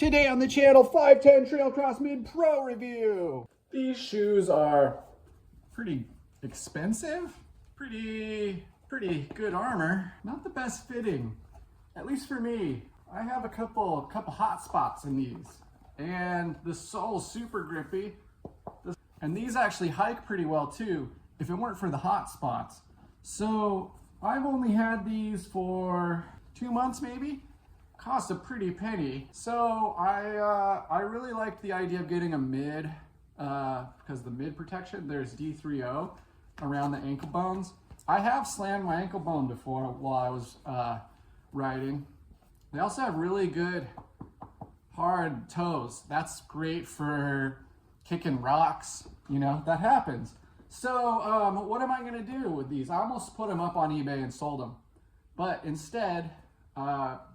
Today on the channel, 510 Trailcross Mid Pro review. These shoes are pretty expensive, pretty good armor. Not the best fitting, at least for me. I have a couple hot spots in these, and the sole's super grippy. And these actually hike pretty well too, if it weren't for the hot spots. So I've only had these for 2 months maybe. Cost a pretty penny. So I really like the idea of getting a mid, because the mid protection, there's D3O around the ankle bones. I have slammed my ankle bone before while I was riding. They also have really good hard toes. That's great for kicking rocks, you know, that happens. So what am I gonna do with these? I almost put them up on eBay and sold them. But instead,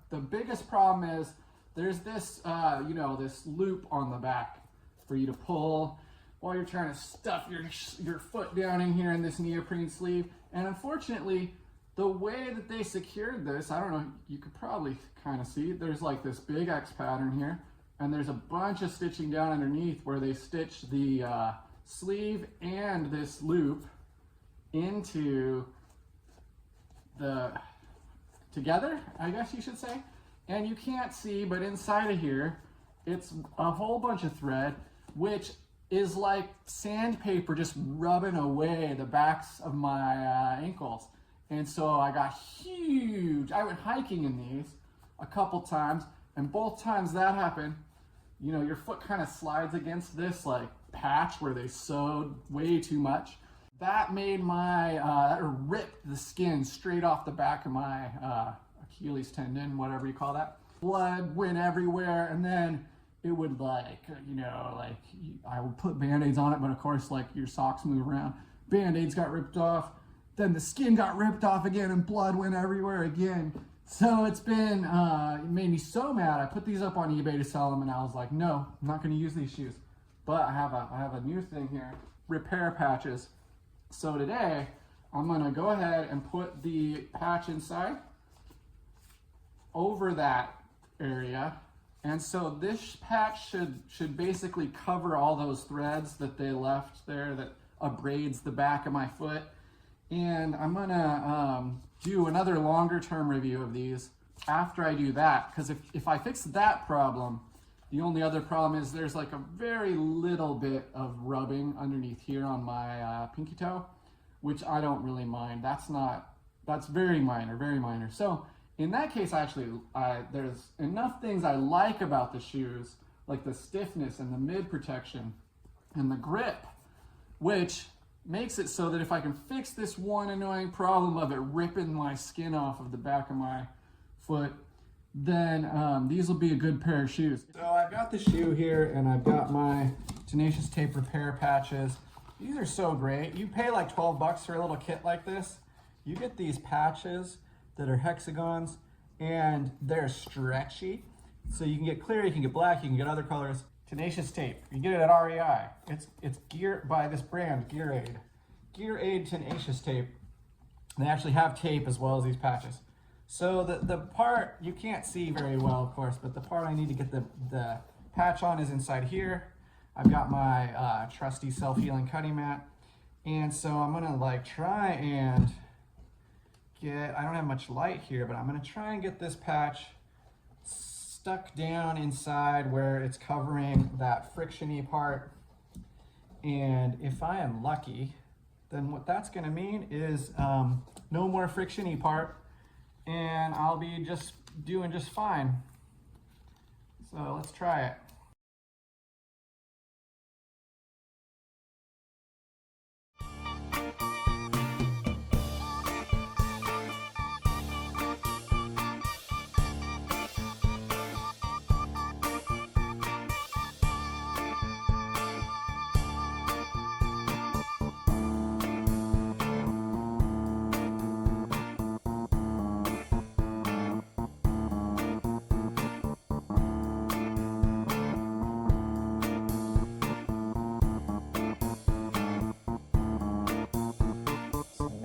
the biggest problem is there's this, you know, this loop on the back for you to pull while you're trying to stuff your foot down in here in this neoprene sleeve. And unfortunately, the way that they secured this, I don't know, you could probably kind of see, there's like this big X pattern here, and there's a bunch of stitching down underneath where they stitch the sleeve and this loop into together, I guess you should say. And you can't see, but inside of here, it's a whole bunch of thread, which is like sandpaper just rubbing away the backs of my ankles. And so I got huge, I went hiking in these a couple times, and both times that happened, you know, your foot kind of slides against this like patch where they sewed way too much. That made my, that ripped the skin straight off the back of my Achilles tendon, whatever you call that. Blood went everywhere, and then it would like, you know, like I would put Band-Aids on it, but of course like your socks move around. Band-Aids got ripped off, then the skin got ripped off again, and blood went everywhere again. So it's been, it made me so mad. I put these up on eBay to sell them, and I was like, no, I'm not gonna use these shoes. But I have a new thing here, repair patches. So today, I'm gonna go ahead and put the patch inside over that area. And so this patch should basically cover all those threads that they left there that abrades the back of my foot. And I'm gonna do another longer term review of these after I do that, because if I fix that problem, the only other problem is there's like a very little bit of rubbing underneath here on my pinky toe, which I don't really mind. That's very minor, very minor. So in that case, actually, there's enough things I like about the shoes, like the stiffness and the mid protection and the grip, which makes it so that if I can fix this one annoying problem of it ripping my skin off of the back of my foot, then these will be a good pair of shoes. So I've got the shoe here, and I've got my Tenacious Tape repair patches. These are so great. You pay like 12 bucks for a little kit like this. You get these patches that are hexagons, and they're stretchy. So you can get clear, you can get black, you can get other colors. Tenacious Tape, you get it at REI. It's gear by this brand, Gear Aid Tenacious Tape. They actually have tape as well as these patches. So the part you can't see very well, of course, but the part I need to get the patch on is inside here. I've got my trusty self-healing cutting mat. And so I'm gonna like try and I don't have much light here, but I'm gonna try and get this patch stuck down inside where it's covering that friction-y part. And if I am lucky, then what that's gonna mean is no more friction-y part, and I'll be doing just fine. So let's try it.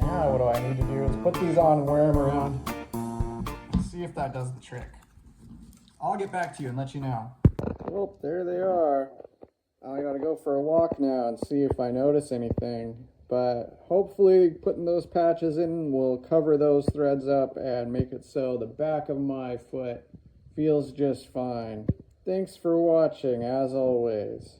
Now what I need to do is put these on and wear them around. See if that does the trick. I'll get back to you and let you know. Oh, there they are. I gotta go for a walk now and see if I notice anything. But hopefully putting those patches in will cover those threads up and make it so the back of my foot feels just fine. Thanks for watching, as always.